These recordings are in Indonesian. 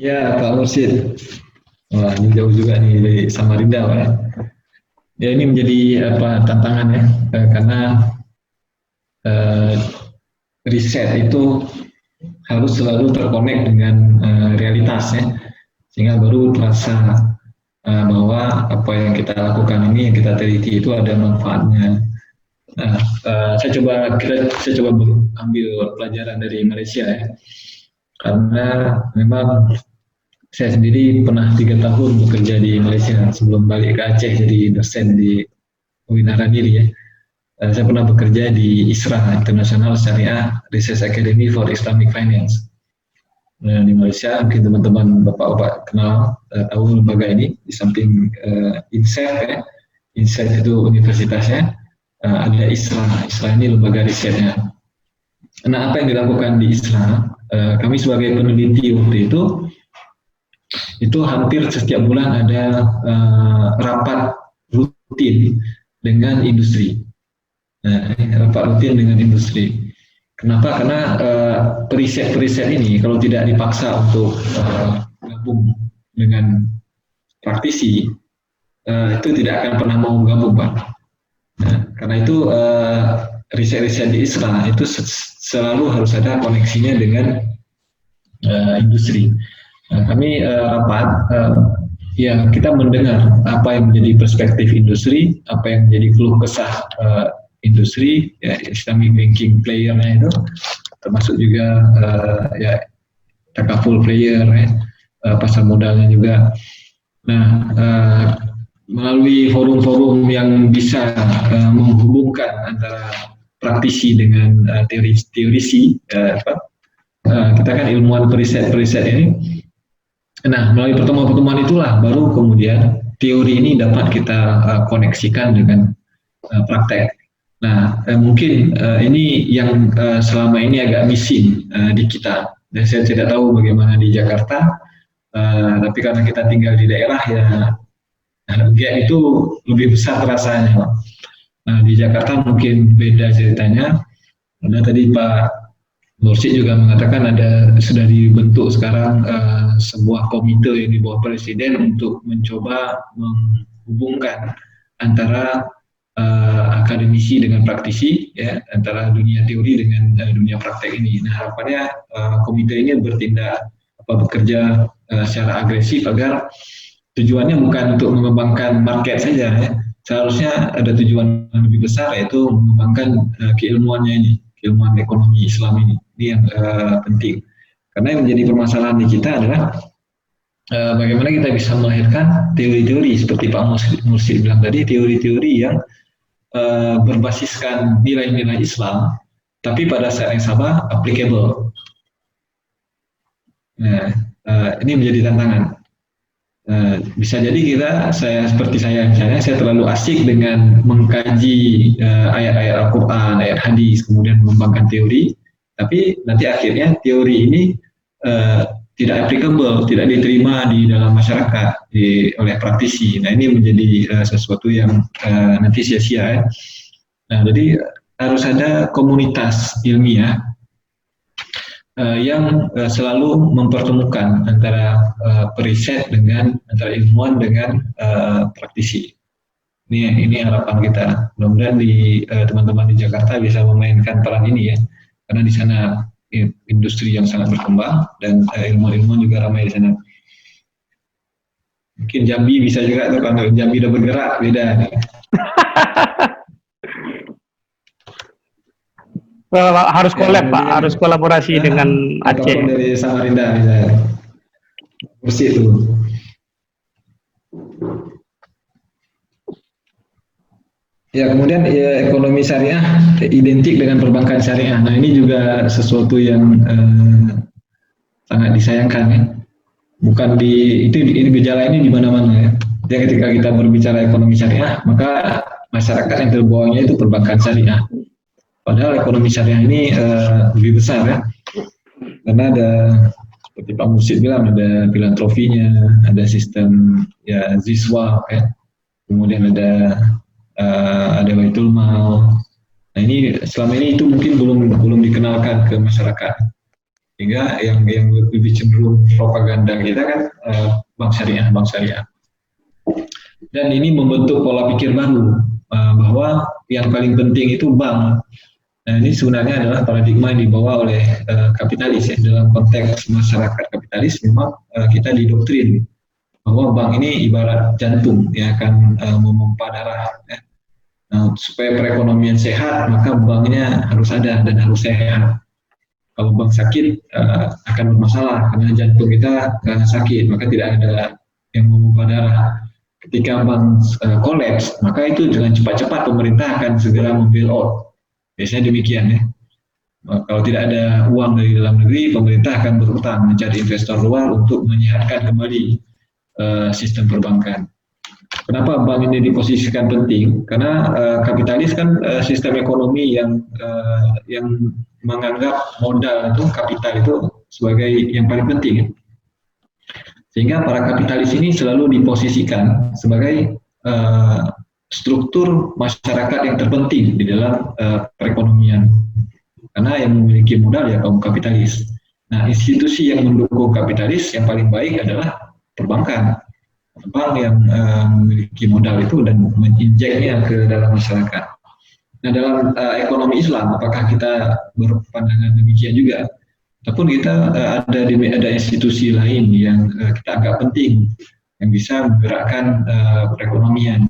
Ya, Pak Mursid. Wah, ini jauh juga nih dari Samarinda, Pak. Ya, ini menjadi apa tantangan ya, karena eh, riset itu harus selalu terkonek dengan realitas ya, sehingga baru terasa bahwa apa yang kita lakukan ini, yang kita teliti itu ada manfaatnya. Nah, saya coba ambil pelajaran dari Malaysia ya, karena memang saya sendiri pernah 3 tahun bekerja di Malaysia sebelum balik ke Aceh jadi dosen di Winaran diri ya. Saya pernah bekerja di ISRA, International Syariah Research Academy for Islamic Finance. Nah, di Malaysia mungkin teman-teman bapak-bapak kenal tahu lembaga ini di samping INSEF ya. INSEF itu universitasnya, ada ISRA. ISRA ini lembaga risetnya. Nah, apa yang dilakukan di ISRA? Kami sebagai peneliti waktu itu hampir setiap bulan ada rapat rutin dengan industri. Nah, rapat rutin dengan industri. Kenapa? Karena periset-periset ini kalau tidak dipaksa untuk gabung dengan praktisi, itu tidak akan pernah mau gabung, Pak. Nah, karena itu riset-riset di ISRA itu selalu harus ada koneksinya dengan industri. Nah, kami rapat, ya kita mendengar apa yang menjadi perspektif industri, apa yang menjadi keluh kesah industri, ya, Islamic banking player-nya itu, termasuk juga ya takaful player, ya, pasar modalnya juga. Nah, melalui forum-forum yang bisa menghubungkan antara praktisi dengan teorisi, kita kan ilmuwan periset ini. Nah, melalui pertemuan-pertemuan itulah baru kemudian teori ini dapat kita koneksikan dengan praktek. Nah, mungkin ini yang selama ini agak missing di kita. Dan saya tidak tahu bagaimana di Jakarta, tapi karena kita tinggal di daerah ya, gap itu lebih besar rasanya. Nah, di Jakarta mungkin beda ceritanya. Karena tadi Pak Mursid juga mengatakan sudah dibentuk sekarang sebuah komite yang di bawah Presiden untuk mencoba menghubungkan antara akademisi dengan praktisi, ya, antara dunia teori dengan dunia praktek ini. Nah, harapannya komite ini bekerja secara agresif agar tujuannya bukan untuk mengembangkan market saja, ya. Seharusnya ada tujuan yang lebih besar, yaitu mengembangkan keilmuannya ini, keilmuan ekonomi Islam ini. Ini yang penting. Karena yang menjadi permasalahan di kita adalah bagaimana kita bisa melahirkan teori-teori seperti Pak Mursid bilang tadi, teori-teori yang berbasiskan nilai-nilai Islam, tapi pada saat yang sama applicable. Nah, ini menjadi tantangan. Bisa jadi seperti saya misalnya, saya terlalu asik dengan mengkaji ayat-ayat Al-Quran, ayat hadis, kemudian mengembangkan teori, tapi nanti akhirnya teori ini tidak applicable, tidak diterima di dalam masyarakat oleh praktisi. Nah, ini menjadi sesuatu yang nanti sia-sia ya. Nah, jadi harus ada komunitas ilmiah yang selalu mempertemukan antara periset antara ilmuwan dengan praktisi. Ini harapan kita. Mudah-mudahan teman-teman di Jakarta bisa memainkan peran ini ya, karena di sana industri yang sangat berkembang dan ilmuwan juga ramai di sana. Mungkin Jambi bisa juga tuh, kalau Jambi udah bergerak beda nih. Harus collab Pak, harus kolaborasi dengan Aceh. Dari Samarinda misalnya, bersih itu. Ya, kemudian ya, ekonomi syariah identik dengan perbankan syariah. Nah, ini juga sesuatu yang sangat disayangkan ya. Bukan ini gejala ini di mana-mana ya. Jadi ketika kita berbicara ekonomi syariah, maka masyarakat yang terbawahnya itu perbankan syariah. Padahal ekonomi syariah ini lebih besar ya, karena ada seperti Pak Mursid bilang, ada filantropinya, ada sistem ya ziswa ya, kemudian ada baitul mal. Nah, ini selama ini itu mungkin belum dikenalkan ke masyarakat. Sehingga yang lebih cenderung propaganda kita kan bank syariah, bank syariah. Dan ini membentuk pola pikir baru bahwa yang paling penting itu bank. Nah, ini sebenarnya adalah paradigma yang dibawa oleh kapitalis ya. Dalam konteks masyarakat kapitalis memang kita didoktrin bahwa bank ini ibarat jantung yang akan memompa darah ya. Supaya perekonomian sehat maka banknya harus ada dan harus sehat. Kalau bank sakit akan bermasalah karena jantung kita sakit, maka tidak ada yang memompa darah. Ketika bank kolaps, maka itu dengan cepat-cepat pemerintah akan segera membail out. Biasanya demikian ya. Kalau tidak ada uang dari dalam negeri, pemerintah akan berutang mencari investor luar untuk menyehatkan kembali sistem perbankan. Kenapa bank ini diposisikan penting? Karena kapitalis kan sistem ekonomi yang menganggap modal itu, kapital itu sebagai yang paling penting. Sehingga para kapitalis ini selalu diposisikan sebagai struktur masyarakat yang terpenting di dalam perekonomian. Karena yang memiliki modal ya kaum kapitalis. Nah, institusi yang mendukung kapitalis yang paling baik adalah perbankan. Bank yang memiliki modal itu dan menginjeknya ke dalam masyarakat. Nah, dalam ekonomi Islam, apakah kita berpandangan demikian juga? Ataupun kita ada institusi lain yang kita anggap penting yang bisa menggerakkan perekonomian.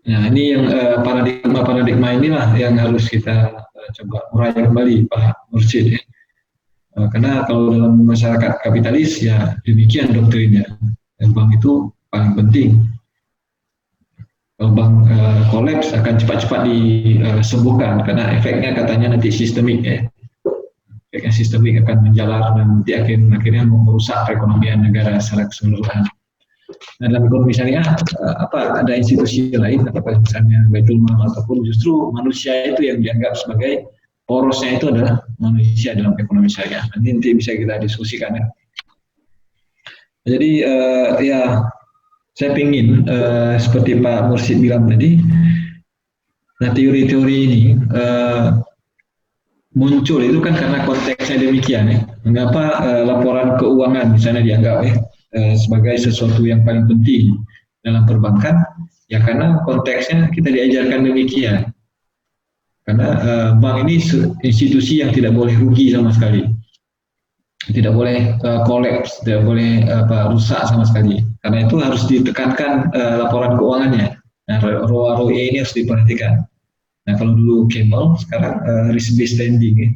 Nah, ini yang paradigma inilah yang harus kita coba urai kembali, Pak Mursyid. Ya. Karena kalau dalam masyarakat kapitalis ya demikian doktrinnya. Bank itu paling penting. Kalau bank kolaps akan cepat-cepat disembuhkan karena efeknya katanya nanti sistemik ya. Efeknya sistemik akan menjalar dan nanti akhirnya merusak perekonomian negara secara keseluruhan. Nah, dalam ekonomi syariah ada institusi lain apakah misalnya Baitul Mal ataupun justru manusia itu yang dianggap sebagai porosnya itu adalah manusia dalam ekonomi syariah. Nanti bisa kita diskusikan ya. Jadi ya saya ingin seperti Pak Mursyid bilang tadi, nah teori-teori ini muncul itu kan karena konteksnya demikian ya. Mengapa laporan keuangan misalnya dianggap ya sebagai sesuatu yang paling penting dalam perbankan? Ya karena konteksnya kita diajarkan demikian. Karena bank ini institusi yang tidak boleh rugi sama sekali. Tidak boleh kolaps, tidak boleh rusak sama sekali. Karena itu harus ditekankan laporan keuangannya. Nah, ROA ini harus diperhatikan. Nah, kalau dulu Camel, sekarang risk based lending. Ya.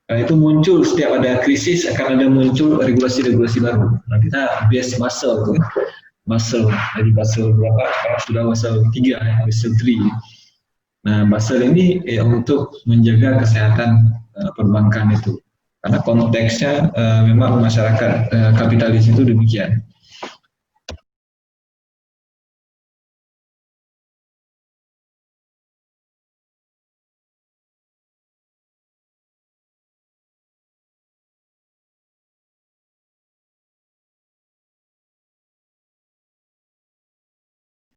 Karena itu muncul setiap ada krisis akan ada muncul regulasi-regulasi baru. Nah, kita base Basel itu, Basel dari Basel berapa? Sekarang sudah Basel 3, ya, Basel 3. Nah, Basel ini untuk menjaga kesehatan perbankan itu. Karena konteksnya memang masyarakat kapitalis itu demikian.